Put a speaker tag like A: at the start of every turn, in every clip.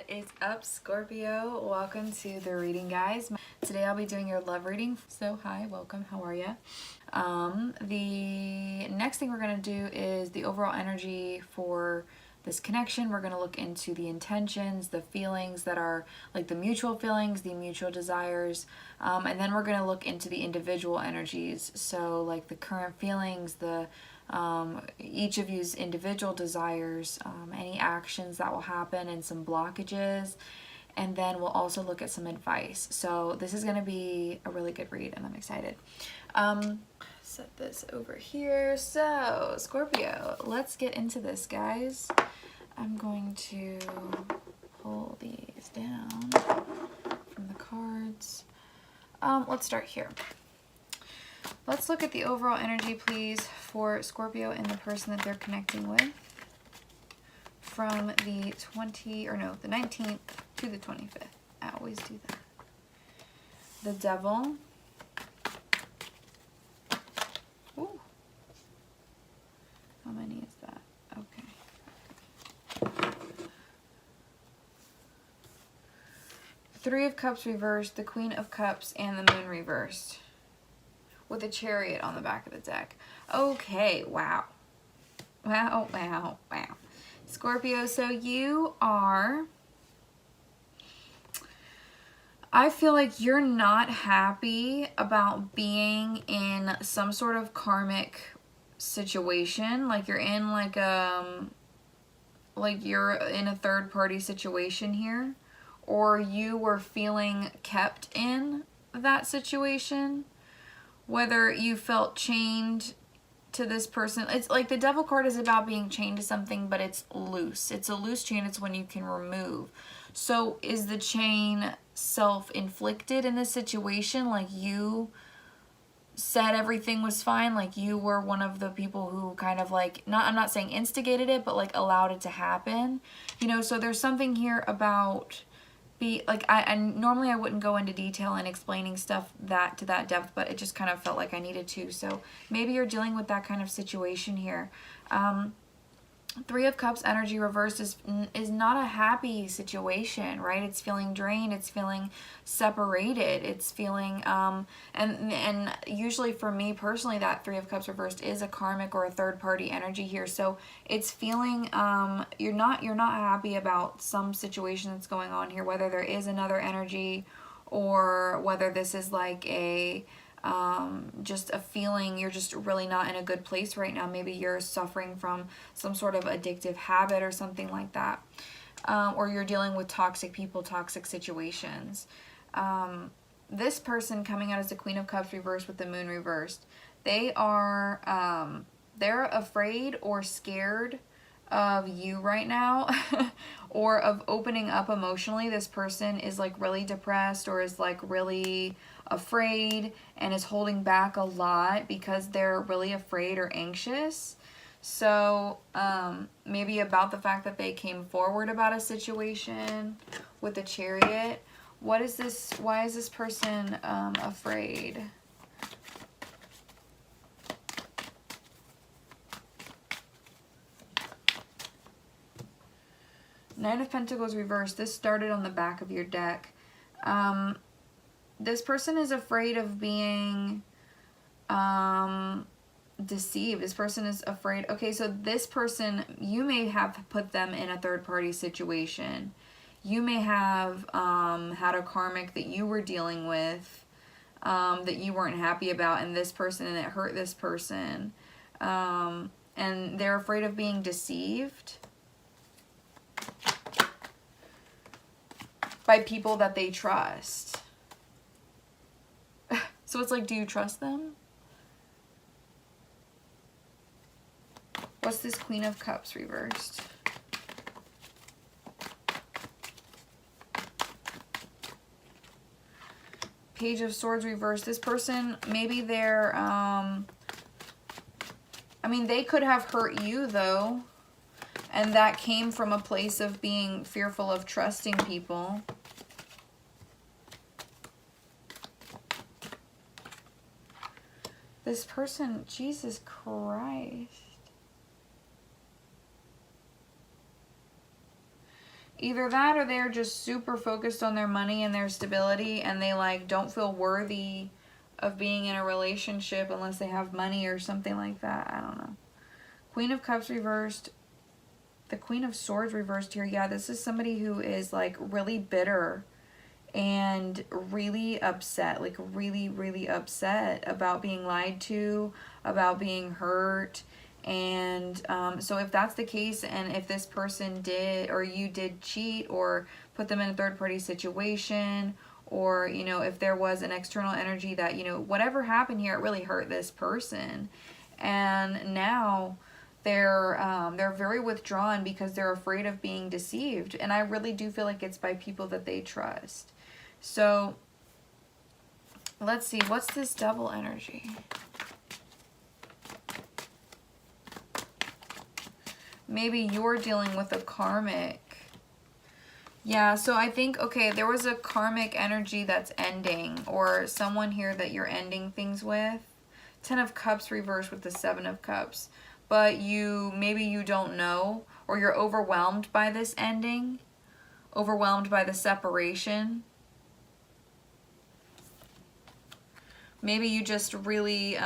A: What is up, Scorpio? Welcome to the reading, guys. Today I'll be doing your love reading. So hi, welcome, how are you? The next thing we're going to do is the overall energy for this connection. We're going to look into the intentions, the feelings that are like the mutual feelings, the mutual desires, and then we're going to look into the individual energies. So like the current feelings, the each of you's individual desires, any actions that will happen, and some blockages. And then we'll also look at some advice. So this is going to be a really good read, and I'm excited. Set this over here. So Scorpio, let's get into this, guys. I'm going to pull these down from the cards. Let's start here. Let's look at the overall energy, please, for Scorpio and the person that they're connecting with from the 19th to the 25th. I always do that. The Devil. Ooh. How many is that? Okay. Three of Cups reversed, the Queen of Cups, and the Moon reversed, with a Chariot on the back of the deck. Okay, wow. Wow, wow, wow. Scorpio, so you are... I feel like you're not happy about being in some sort of karmic situation. Like you're in like you're in a third-party situation here. Or you were feeling kept in that situation. Whether you felt chained to this person. It's like the Devil card is about being chained to something, but it's loose. It's a loose chain. It's when you can remove. So is the chain self-inflicted in this situation? Like you said everything was fine. Like you were one of the people who kind of like, I'm not saying instigated it, but like allowed it to happen. You know, so there's something here about... I normally I wouldn't go into detail in explaining stuff to that depth, but it just kind of felt like I needed to. So maybe you're dealing with that kind of situation here. Three of Cups energy reversed is not a happy situation, right? It's feeling drained. It's feeling separated. It's feeling and usually for me personally, that Three of Cups reversed is a karmic or a third party energy here. So it's feeling you're not happy about some situation that's going on here, whether there is another energy or whether this is like a just a feeling you're just really not in a good place right now. Maybe you're suffering from some sort of addictive habit or something like that. Or you're dealing with toxic people, toxic situations. This person coming out as the Queen of Cups reversed with the Moon reversed, they are, they're afraid or scared of you right now or of opening up emotionally. This person is like really depressed or is like really afraid and is holding back a lot because they're really afraid or anxious. So maybe about the fact that they came forward about a situation with the Chariot. What is this? Why is this person afraid? Nine of Pentacles reversed. This started on the back of your deck. This person is afraid of being deceived. This person is afraid. Okay, so this person, you may have put them in a third-party situation. You may have had a karmic that you were dealing with that you weren't happy about, and this person, and it hurt this person. And they're afraid of being deceived by people that they trust. So it's like, do you trust them? What's this Queen of Cups reversed? Page of Swords reversed. This person, maybe they're, I mean, they could have hurt you though. And that came from a place of being fearful of trusting people. This person, Jesus Christ. Either that or they're just super focused on their money and their stability, and they like don't feel worthy of being in a relationship unless they have money or something like that. I don't know. Queen of Cups reversed. The Queen of Swords reversed here. Yeah, this is somebody who is like really bitter and really upset, like really, really upset about being lied to, about being hurt. And so if that's the case, and if this person did, or you did cheat or put them in a third-party situation, or, you know, if there was an external energy that, you know, whatever happened here, it really hurt this person. And now they're very withdrawn because they're afraid of being deceived. And I really do feel like it's by people that they trust. So let's see, what's this double energy? Maybe you're dealing with a karmic. Yeah, so I think, okay, there was a karmic energy that's ending, or someone here that you're ending things with. 10 of Cups reversed with the 7 of Cups. But maybe you don't know, or you're overwhelmed by this ending, overwhelmed by the separation. Maybe you just really,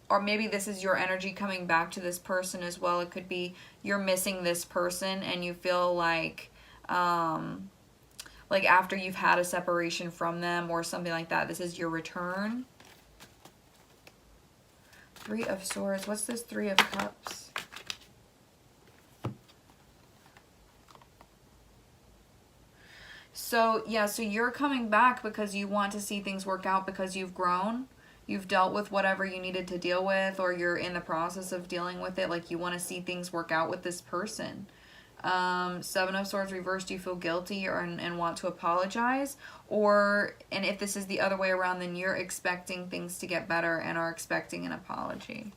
A: or maybe this is your energy coming back to this person as well. It could be you're missing this person and you feel like after you've had a separation from them or something like that, this is your return. 3 of Swords. What's this 3 of Cups? So, yeah, so you're coming back because you want to see things work out because you've grown. You've dealt with whatever you needed to deal with, or you're in the process of dealing with it. Like, you want to see things work out with this person. 7 of Swords reversed, you feel guilty and want to apologize. And if this is the other way around, then you're expecting things to get better and are expecting an apology.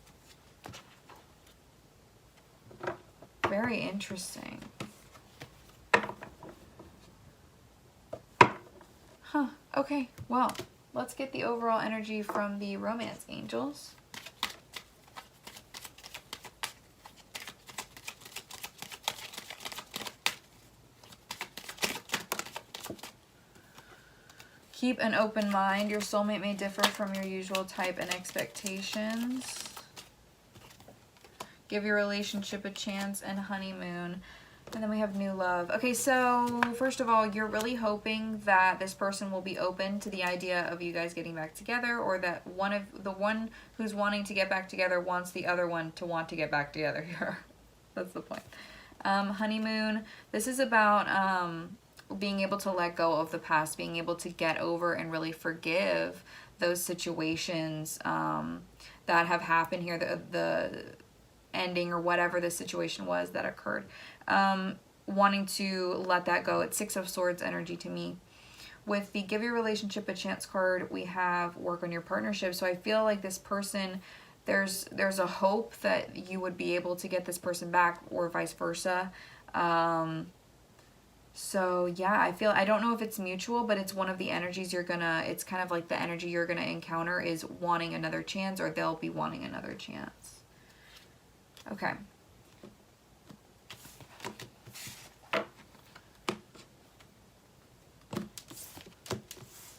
A: Very interesting. Huh. Okay, well, let's get the overall energy from the romance angels. Keep an open mind. Your soulmate may differ from your usual type and expectations. Give your relationship a chance and honeymoon. And then we have new love. Okay, so first of all, you're really hoping that this person will be open to the idea of you guys getting back together, or that the one who's wanting to get back together wants the other one to want to get back together here. That's the point. Honeymoon. This is about being able to let go of the past, being able to get over and really forgive those situations that have happened here, the ending or whatever the situation was that occurred. Wanting to let that go. It's 6 of Swords energy to me. With the Give Your Relationship a Chance card, we have work on your partnership. So I feel like this person, there's a hope that you would be able to get this person back, or vice versa. So yeah, I don't know if it's mutual, but it's one of the energies it's kind of like the energy you're gonna encounter is wanting another chance, or they'll be wanting another chance. Okay.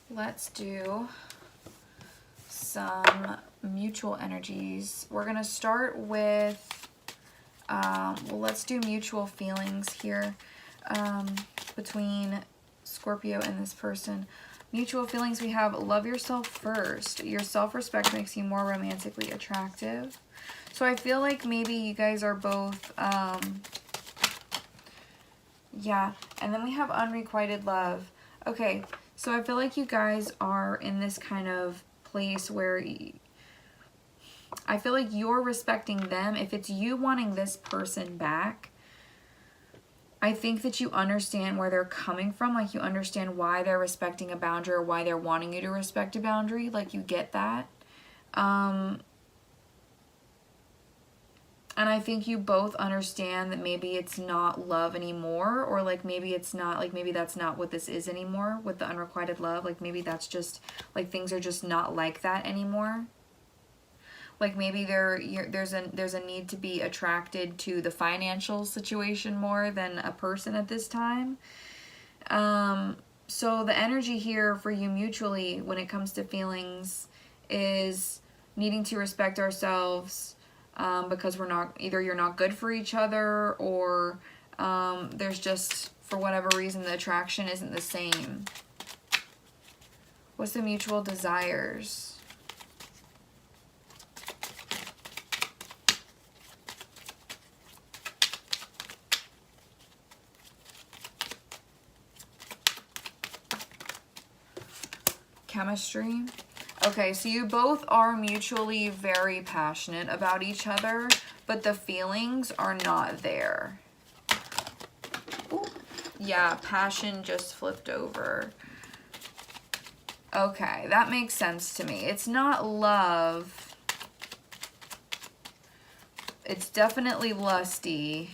A: Let's do some mutual energies. We're going to start with, well, let's do mutual feelings here between Scorpio and this person. Mutual feelings, we have love yourself first. Your self-respect makes you more romantically attractive. So I feel like maybe you guys are both, yeah. And then we have unrequited love. Okay. So I feel like you guys are in this kind of place where I feel like you're respecting them. If it's you wanting this person back, I think that you understand where they're coming from. Like, you understand why they're respecting a boundary, or why they're wanting you to respect a boundary. Like, you get that. And I think you both understand that maybe it's not love anymore, or like maybe it's not, like maybe that's not what this is anymore with the unrequited love. Like maybe that's just, like things are just not like that anymore. Like maybe there's a need to be attracted to the financial situation more than a person at this time. So the energy here for you mutually when it comes to feelings is needing to respect ourselves, because either you're not good for each other, or there's just, for whatever reason, the attraction isn't the same. What's the mutual desires? Chemistry. Okay, so you both are mutually very passionate about each other, but the feelings are not there. Ooh. Yeah, passion just flipped over. Okay, that makes sense to me. It's not love. It's definitely lusty.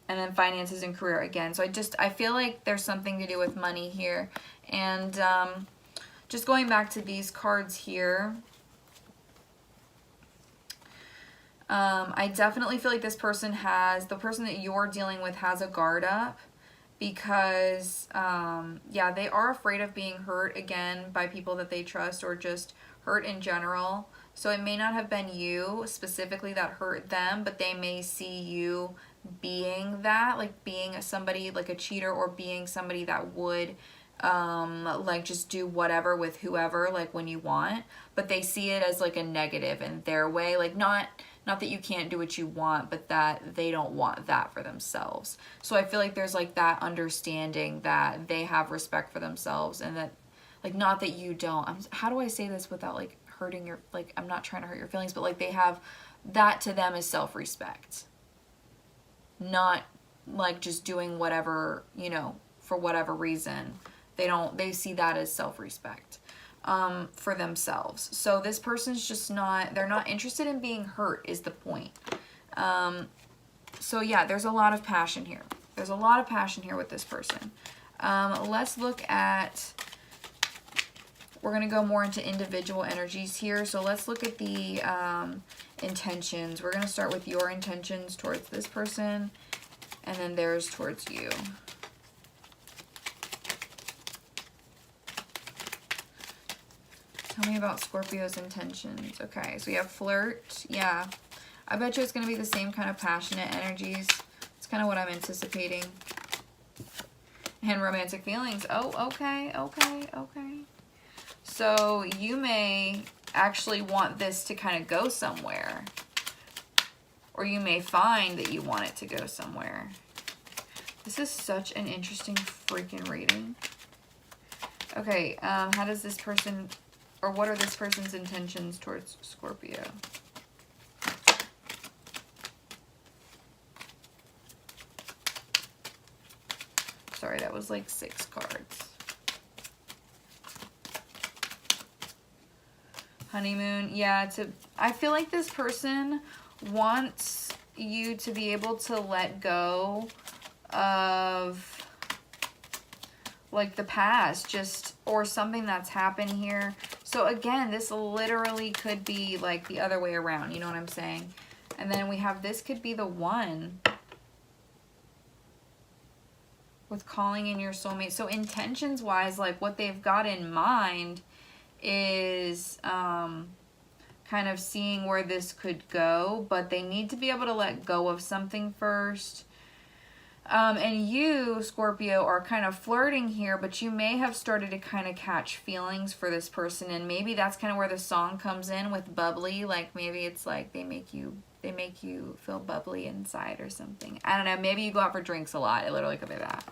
A: And then finances and career again. So I feel like there's something to do with money here. And just going back to these cards here, I definitely feel like the person that you're dealing with has a guard up, because yeah, they are afraid of being hurt again by people that they trust, or just hurt in general. So it may not have been you specifically that hurt them, but they may see you being that, like being somebody like a cheater, or being somebody that would like just do whatever with whoever, like when you want, but they see it as like a negative in their way, like not that you can't do what you want, but that they don't want that for themselves. So I feel like there's like that understanding that they have respect for themselves, and that, like, not that you don't. How do I say this without like hurting your, like, I'm not trying to hurt your feelings, but like they have that to them is self-respect. Not like just doing whatever, you know, for whatever reason. They see that as self-respect for themselves. So this person's just they're not interested in being hurt is the point. So yeah, there's a lot of passion here. There's a lot of passion here with this person. Let's look at, we're going to go more into individual energies here. So let's look at the intentions. We're going to start with your intentions towards this person, and then theirs towards you. Tell me about Scorpio's intentions. Okay, so we have flirt. Yeah, I bet you it's going to be the same kind of passionate energies. It's kind of what I'm anticipating. And romantic feelings. Oh, okay, okay, okay. So you may actually want this to kind of go somewhere. Or you may find that you want it to go somewhere. This is such an interesting freaking reading. Okay, how does this person, or what are this person's intentions towards Scorpio? Sorry, that was like 6 cards. Honeymoon. Yeah, I feel like this person wants you to be able to let go of like the past, just, or something that's happened here. So again, this literally could be like the other way around, you know what I'm saying? And then we have, this could be the one with calling in your soulmate. So intentions wise, like what they've got in mind is kind of seeing where this could go, but they need to be able to let go of something first. And you, Scorpio, are kind of flirting here, but you may have started to kind of catch feelings for this person, and maybe that's kind of where the song comes in with bubbly. Like maybe it's like they make you feel bubbly inside or something. I don't know. Maybe you go out for drinks a lot. It literally could be that.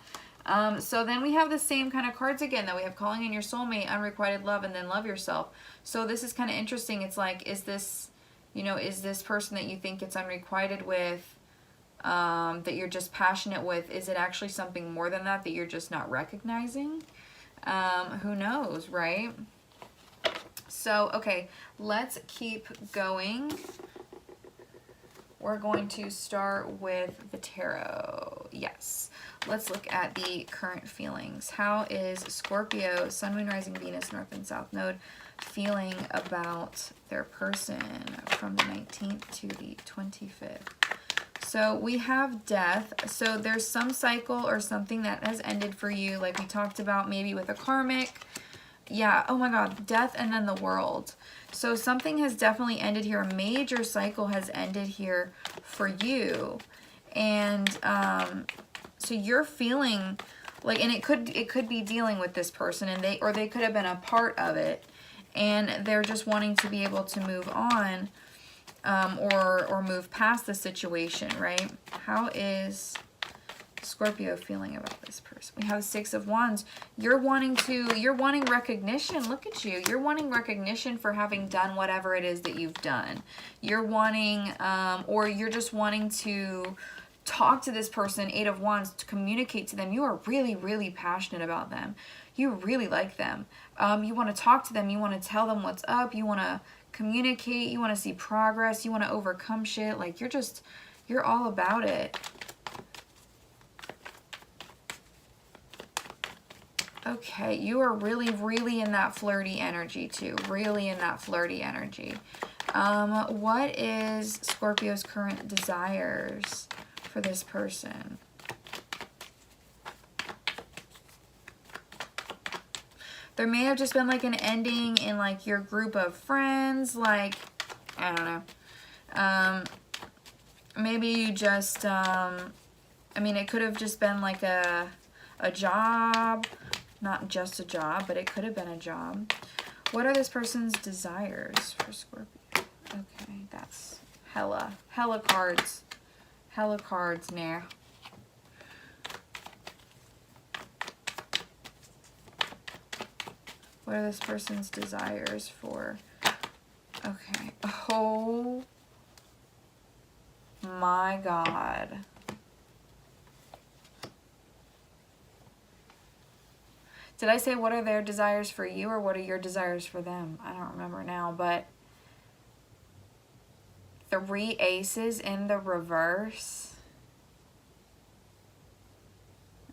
A: So then we have the same kind of cards again, that we have calling in your soulmate, unrequited love, and then love yourself. So this is kind of interesting. It's like, is this, you know, is this person that you think it's unrequited with, that you're just passionate with, is it actually something more than that you're just not recognizing? Who knows, right? So, okay, let's keep going. We're going to start with the tarot. Yes. Let's look at the current feelings. How is Scorpio, Sun, Moon, Rising, Venus, North and South Node feeling about their person from the 19th to the 25th? So we have death. So there's some cycle or something that has ended for you, like we talked about, maybe with a karmic. Yeah, oh my God, death and then the world. So something has definitely ended here. A major cycle has ended here for you. And so you're feeling like, and it could be dealing with this person, and they could have been a part of it, and they're just wanting to be able to move on, or move past the situation, right? How is Scorpio feeling about this person? We have 6 of Wands. You're wanting recognition. Look at you. You're wanting recognition for having done whatever it is that you've done. You're wanting, or you're just wanting to talk to this person, 8 of Wands, to communicate to them. You are really, really passionate about them. You really like them. You want to talk to them. You want to tell them what's up. You want to communicate. You want to see progress. You want to overcome shit. Like, you're all about it. Okay, you are really, really in that flirty energy too. Really in that flirty energy. What is Scorpio's current desires for this person? There may have just been like an ending in like your group of friends. Like, I don't know. Maybe you just, I mean, it could have just been like a job. Not just a job, but it could have been a job. What are this person's desires for Scorpio? Okay, that's hella cards. Hella cards now. What are this person's desires for? Okay. Oh my God. Did I say what are their desires for you, or what are your desires for them? I don't remember now, but 3 aces in the reverse.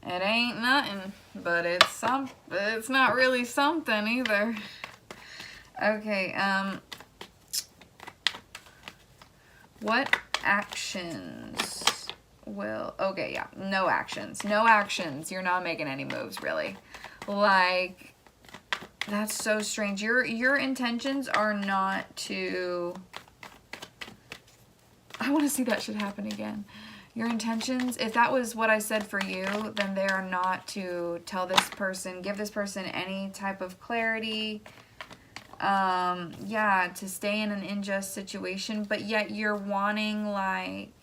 A: It ain't nothing, but it's not really something either. Okay, what actions will, okay, yeah, no actions. No actions. You're not making any moves, really. Like, that's so strange. Your intentions are not to, I want to see that shit happen again. Your intentions, if that was what I said for you, then they are not to tell this person, give this person any type of clarity. Yeah, to stay in an unjust situation, but yet you're wanting, like,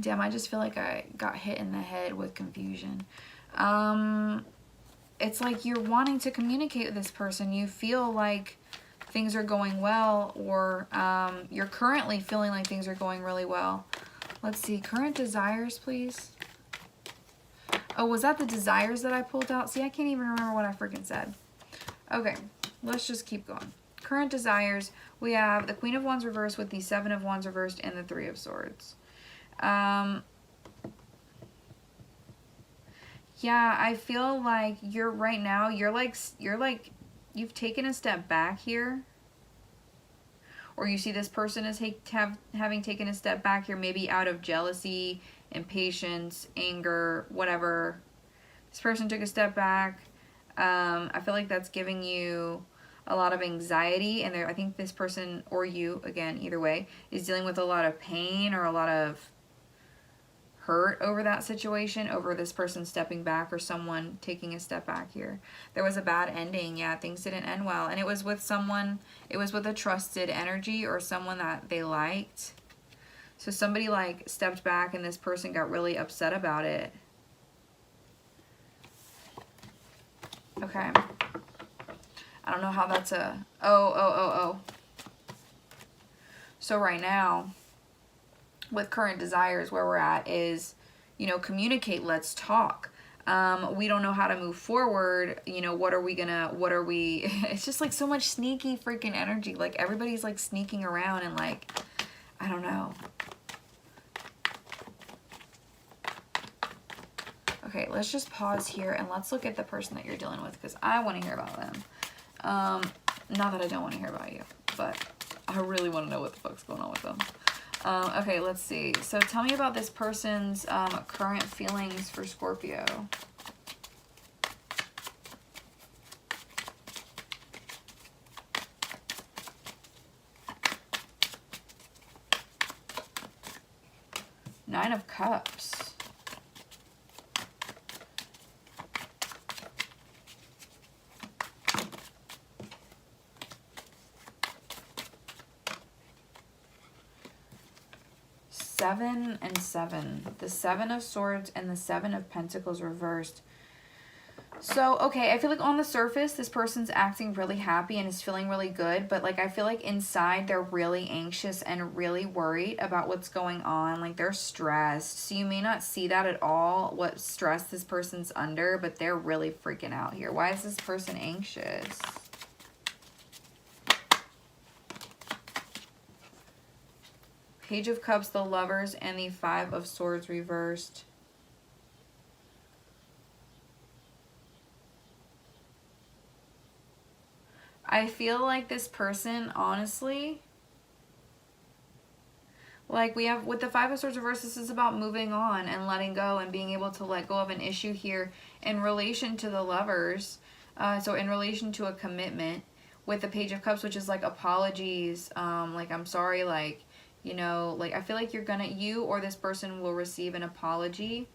A: damn, I just feel like I got hit in the head with confusion. It's like you're wanting to communicate with this person. You feel like things are going well, or you're currently feeling like things are going really well. Let's see, current desires, please. Oh, was that the desires that I pulled out? See, I can't even remember what I freaking said. Okay, let's just keep going. Current desires, we have the Queen of Wands reversed with the 7 of Wands reversed and the 3 of Swords. Yeah, I feel like you're right now, you're like you've taken a step back here, or you see this person as having taken a step back here, maybe out of jealousy, impatience, anger, whatever. This person took a step back. I feel like that's giving you a lot of anxiety, and I think this person, or you, again, either way, is dealing with a lot of pain or a lot of hurt over that situation, over this person stepping back or someone taking a step back here. There was a bad ending. Yeah, things didn't end well. And it was with someone, it was with a trusted energy or someone that they liked. So somebody like stepped back and this person got really upset about it. Okay. I don't know how that's a, oh. So right now, with current desires, where we're at is, you know, communicate, let's talk. We don't know how to move forward. You know, it's just like so much sneaky freaking energy. Like everybody's like sneaking around and like, I don't know. Okay, let's just pause here and let's look at the person that you're dealing with because I want to hear about them. Not that I don't want to hear about you, but I really want to know what the fuck's going on with them. Okay, let's see. So tell me about this person's current feelings for Scorpio. Nine of Cups. Seven and seven. The Seven of Swords and the Seven of Pentacles reversed. So, okay, I feel like on the surface, this person's acting really happy and is feeling really good. But, like, I feel like inside they're really anxious and really worried about what's going on. Like, they're stressed. So, you may not see that at all, what stress this person's under. But they're really freaking out here. Why is this person anxious? Page of Cups, the Lovers, and the Five of Swords reversed. I feel like this person, honestly, like we have with the Five of Swords reversed, this is about moving on and letting go and being able to let go of an issue here in relation to the Lovers. So in relation to a commitment with the Page of Cups, which is like apologies, like I'm sorry, like, you know, like I feel like you or this person will receive an apology.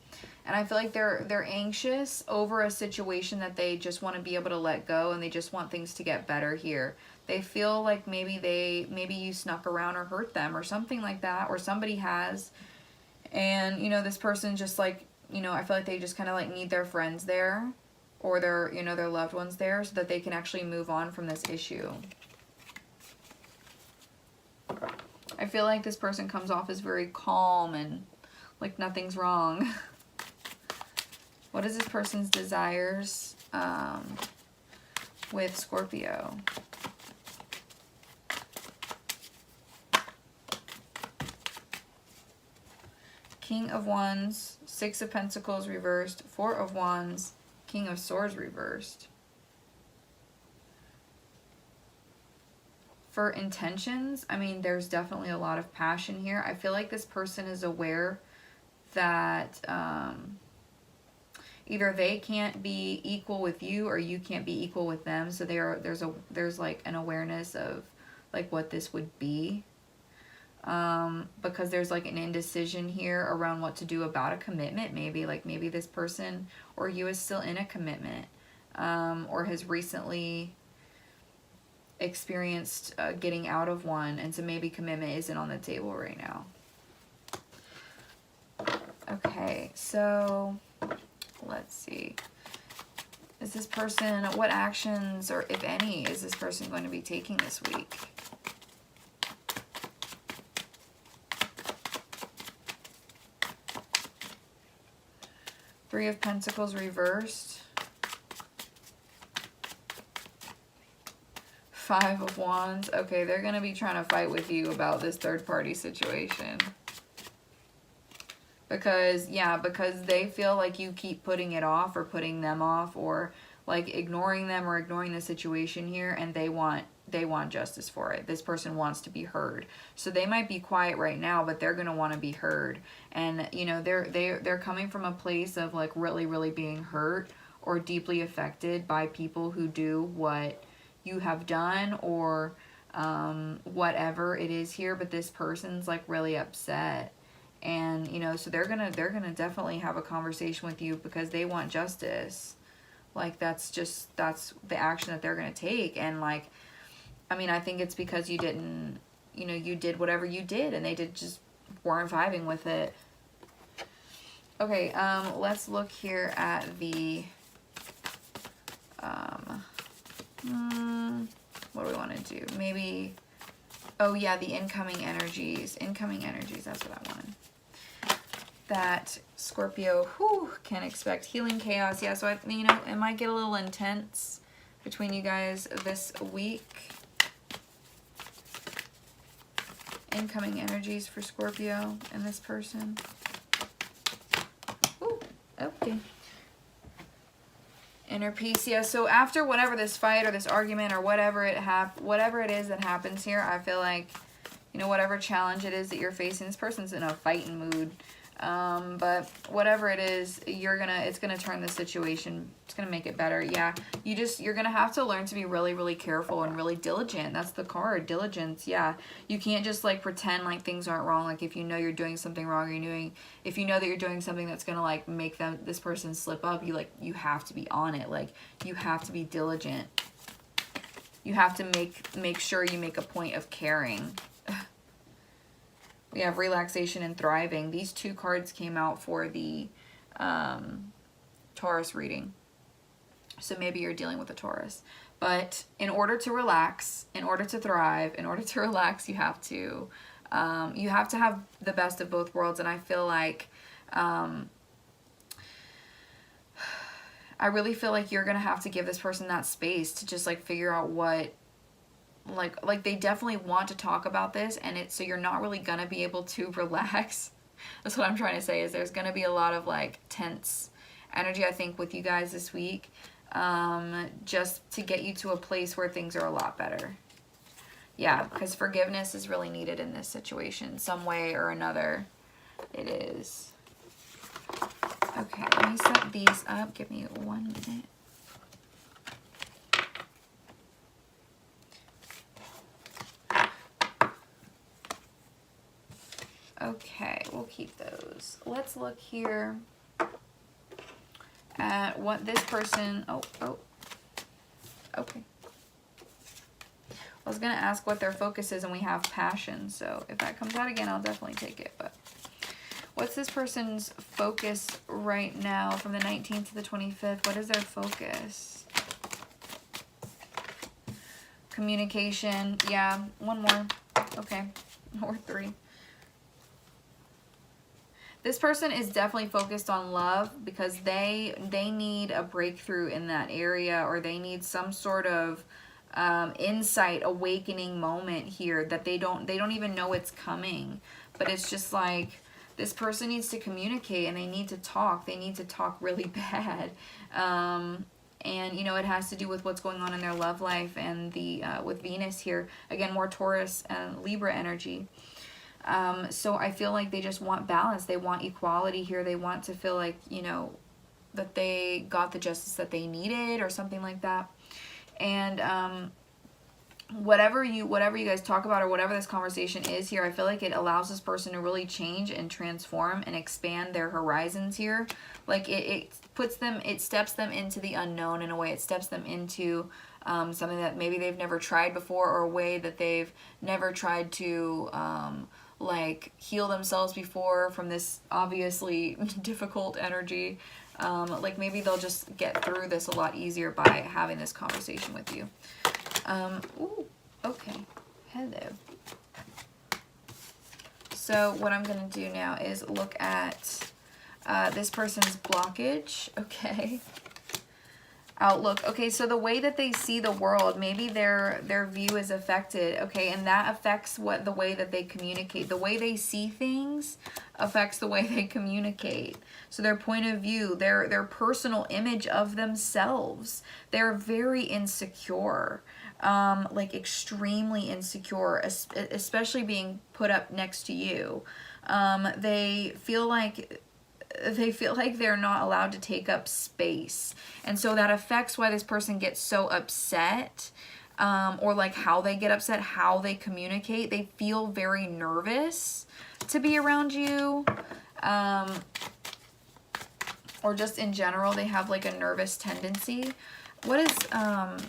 A: And I feel like they're anxious over a situation that they just want to be able to let go, and they just want things to get better here. They feel like maybe you snuck around or hurt them or something like that, or somebody has. And, you know, this person just like, you know, I feel like they just kind of like need their friends there or their, you know, their loved ones there so that they can actually move on from this issue. I feel like this person comes off as very calm and like nothing's wrong. What is this person's desires with Scorpio? King of Wands, Six of Pentacles reversed, Four of Wands, King of Swords reversed. For intentions, I mean, there's definitely a lot of passion here. I feel like this person is aware that either they can't be equal with you or you can't be equal with them. So there's like an awareness of like what this would be. Because there's like an indecision here around what to do about a commitment. Maybe this person or you is still in a commitment or has recently experienced getting out of one, and so maybe commitment isn't on the table right now. Okay, so let's see. Is this person, what actions or if any is this person going to be taking this week? Three of Pentacles reversed. Five of Wands. Okay, they're going to be trying to fight with you about this third-party situation. Because, yeah, because they feel like you keep putting it off or putting them off or, like, ignoring them or ignoring the situation here, and they want justice for it. This person wants to be heard. So they might be quiet right now, but they're going to want to be heard. And, you know, they're coming from a place of, like, really, really being hurt or deeply affected by people who do what you have done or whatever it is here, but this person's like really upset, and you know, so they're gonna definitely have a conversation with you because they want justice. Like that's the action that they're gonna take. And like, I mean, I think it's because you didn't, you know, you did whatever you did and they just weren't vibing with it. Okay, let's look here at the what do we want to do? Maybe, oh yeah, the incoming energies. Incoming energies, that's what I wanted. That Scorpio can expect. Healing chaos. Yeah, so you know, it might get a little intense between you guys this week. Incoming energies for Scorpio and this person. Ooh, okay. Inner peace, yeah. So after whatever this fight or this argument or whatever it is that happens here, I feel like, you know, whatever challenge it is that you're facing, this person's in a fighting mood. But whatever it is, it's gonna turn the situation, it's gonna make it better. Yeah, you're gonna have to learn to be really, really careful and really diligent. That's the card, diligence. Yeah, you can't just like pretend like things aren't wrong. Like if you know you're doing something wrong, if you know that you're doing something that's gonna like make this person slip up, you have to be on it. Like you have to be diligent. You have to make sure you make a point of caring. We have relaxation and thriving. These two cards came out for the Taurus reading. So maybe you're dealing with a Taurus. But in order to relax, in order to thrive, in order to relax, you have to have the best of both worlds. And I feel like, I really feel like you're going to have to give this person that space to just like figure out what, like they definitely want to talk about this, and so you're not really gonna be able to relax. That's what I'm trying to say, is there's gonna be a lot of like tense energy, I think, with you guys this week, just to get you to a place where things are a lot better. Yeah, because forgiveness is really needed in this situation, some way or another. It is. Okay, let me set these up. Give me 1 minute. Okay, we'll keep those. Let's look here at what this person, okay. I was going to ask what their focus is, and we have passion, so if that comes out again, I'll definitely take it. But what's this person's focus right now from the 19th to the 25th? What is their focus? Communication. Yeah, one more. Okay, or 3. This person is definitely focused on love because they need a breakthrough in that area, or they need some sort of insight, awakening moment here that they don't even know it's coming. But it's just like this person needs to communicate, and they need to talk. They need to talk really bad. And you know, it has to do with what's going on in their love life, and the with Venus here again, more Taurus and Libra energy. So I feel like they just want balance. They want equality here. They want to feel like, you know, that they got the justice that they needed or something like that. And whatever you guys talk about, or whatever this conversation is here, I feel like it allows this person to really change and transform and expand their horizons here. Like it steps them into the unknown in a way. It steps them into something that maybe they've never tried before, or a way that they've never tried to like heal themselves before from this obviously difficult energy. Like maybe they'll just get through this a lot easier by having this conversation with you. Ooh, okay. Hello. So what I'm going to do now is look at this person's blockage. Okay. Outlook. Okay, so the way that they see the world, maybe their view is affected. Okay, and that affects the way that they communicate. The way they see things affects the way they communicate. So their point of view, their personal image of themselves, they're very insecure. Like extremely insecure, especially being put up next to you. They feel like they're not allowed to take up space, and so that affects why this person gets so upset, or like how they get upset, how they communicate. They feel very nervous to be around you, or just in general they have like a nervous tendency. What is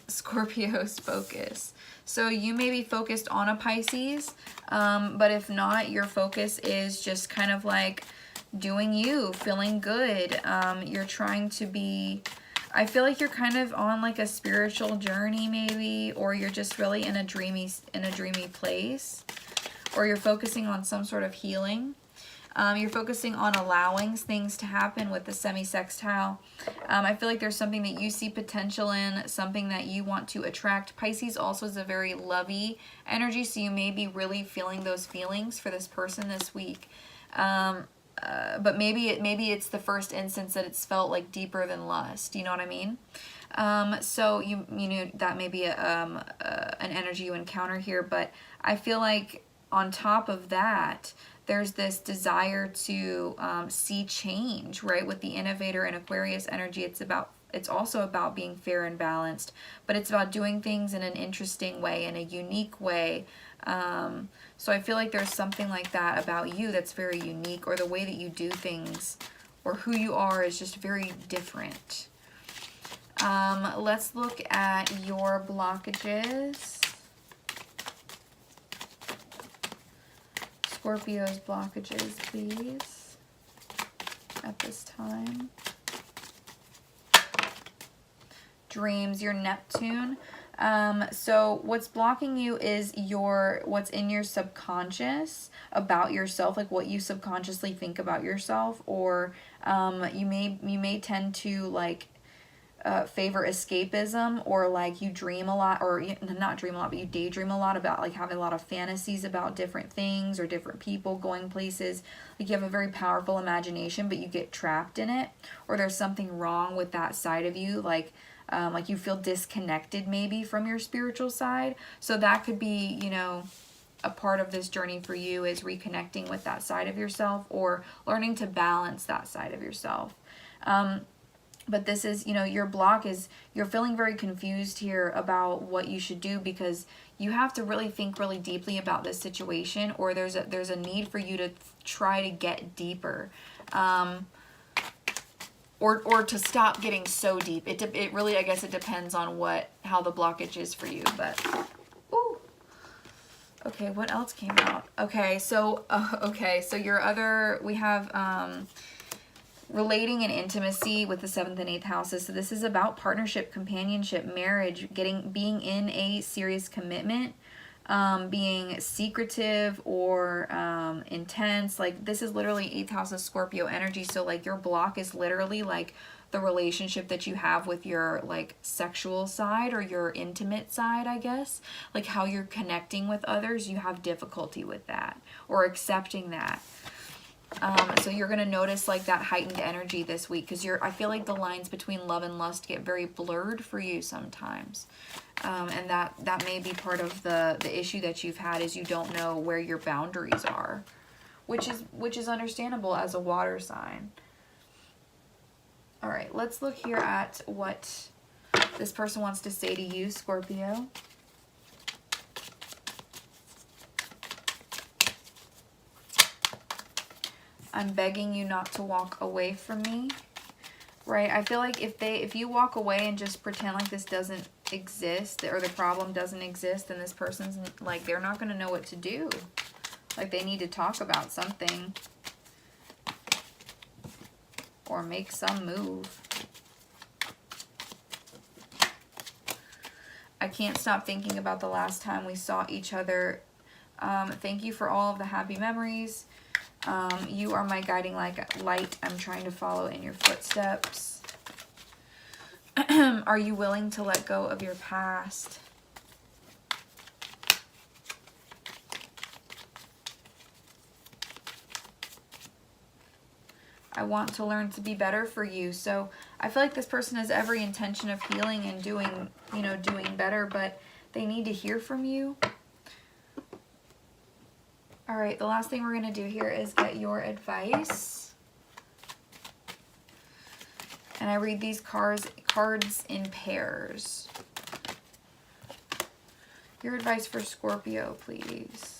A: Scorpio's focus? So you may be focused on a Pisces, but if not, your focus is just kind of like doing you, feeling good. You're trying to be, I feel like you're kind of on like a spiritual journey maybe, or you're just really in a dreamy place, or you're focusing on some sort of healing. You're focusing on allowing things to happen with the semi-sextile. I feel like there's something that you see potential in, something that you want to attract. Pisces also is a very lovey energy, so you may be really feeling those feelings for this person this week. but maybe it's the first instance that it's felt like deeper than lust. You know what I mean? So you know, that may be an energy you encounter here, but I feel like on top of that, there's this desire to see change, right? With the innovator and Aquarius energy, it's also about being fair and balanced, but it's about doing things in an interesting way, in a unique way. So I feel like there's something like that about you that's very unique, or the way that you do things, or who you are is just very different. Let's look at your blockages. Scorpio's blockages, please, at this time. Dreams, your Neptune. So what's blocking you is what's in your subconscious about yourself, like what you subconsciously think about yourself, or you may tend to like favor escapism, or like you dream a lot, or not dream a lot, but you daydream a lot about like having a lot of fantasies about different things or different people going places. Like you have a very powerful imagination, but you get trapped in it, or there's something wrong with that side of you, like you feel disconnected maybe from your spiritual side. So that could be, you know, a part of this journey for you, is reconnecting with that side of yourself, or learning to balance that side of yourself. But this is, you know, your block is you're feeling very confused here about what you should do, because you have to really think really deeply about this situation, or there's a need for you to try to get deeper. Or to stop getting so deep. It really, I guess it depends on how the blockage is for you. But, ooh. Okay, what else came out? Okay, so we have relating and intimacy with the 7th and 8th houses. So this is about partnership, companionship, marriage, being in a serious commitment, being secretive or intense. Like this is literally 8th house of Scorpio energy. So like your block is literally like the relationship that you have with your like sexual side, or your intimate side, I guess. Like how you're connecting with others, you have difficulty with that, or accepting that. So you're going to notice like that heightened energy this week, because I feel like the lines between love and lust get very blurred for you sometimes. And that may be part of the issue that you've had, is you don't know where your boundaries are, which is understandable as a water sign. All right, let's look here at what this person wants to say to you, Scorpio. I'm begging you not to walk away from me, right? I feel like if you walk away and just pretend like this doesn't exist, or the problem doesn't exist, then this person's like, they're not going to know what to do. Like they need to talk about something, or make some move. I can't stop thinking about the last time we saw each other. Thank you for all of the happy memories. You are my guiding light. I'm trying to follow in your footsteps. Are you willing to let go of your past? I want to learn to be better for you. So I feel like this person has every intention of healing and doing better, but they need to hear from you. All right, the last thing we're going to do here is get your advice. And I read these cards in pairs. Your advice for Scorpio, please.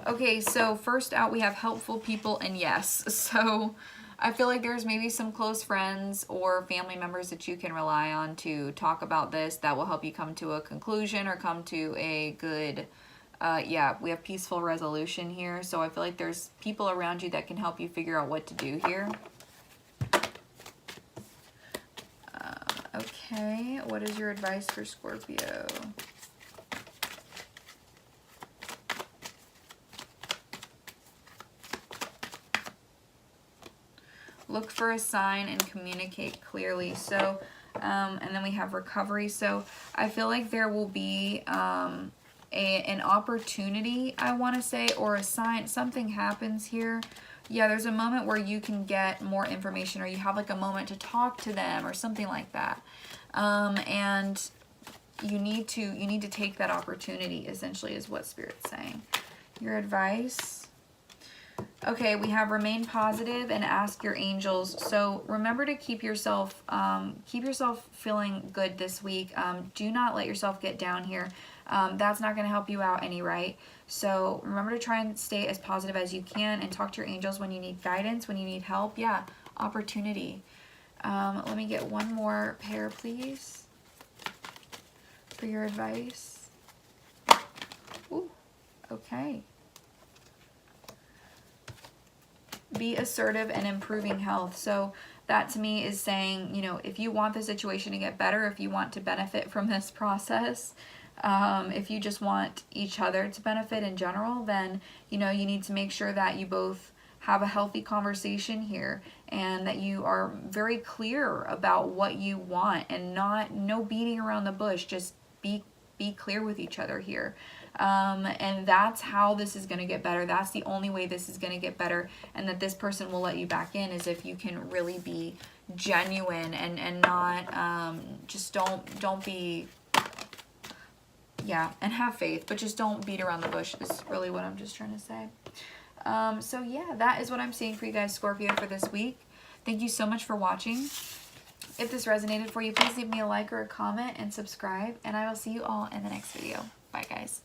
A: Okay, so first out we have helpful people and yes. So I feel like there's maybe some close friends or family members that you can rely on to talk about this that will help you come to a conclusion, or come to a good, we have peaceful resolution here. So I feel like there's people around you that can help you figure out what to do here. Okay, what is your advice for Scorpio? Look for a sign and communicate clearly. So, and then we have recovery. So I feel like there will be an opportunity, I want to say, or a sign, something happens here. Yeah, there's a moment where you can get more information, or you have like a moment to talk to them or something like that. And you need to take that opportunity, essentially, is what Spirit's saying. Your advice. Okay, we have remain positive and ask your angels. So remember to keep yourself feeling good this week. Do not let yourself get down here. That's not going to help you out any, right? So remember to try and stay as positive as you can, and talk to your angels when you need guidance, when you need help. Yeah, opportunity. Let me get one more pair, please, for your advice. Ooh, okay. Be assertive and improving health. So that to me is saying, you know, if you want the situation to get better, if you want to benefit from this process, if you just want each other to benefit in general, then, you know, you need to make sure that you both have a healthy conversation here, and that you are very clear about what you want, and no beating around the bush. Just be clear with each other here. And that's how this is going to get better. That's the only way this is going to get better, and that this person will let you back in, is if you can really be genuine and not just don't be, yeah, and have faith, but just don't beat around the bush is really what I'm just trying to say. So yeah, that is what I'm seeing for you guys, Scorpio, for this week. Thank you so much for watching. If this resonated for you, please leave me a like or a comment and subscribe, and I will see you all in the next video. Bye, guys.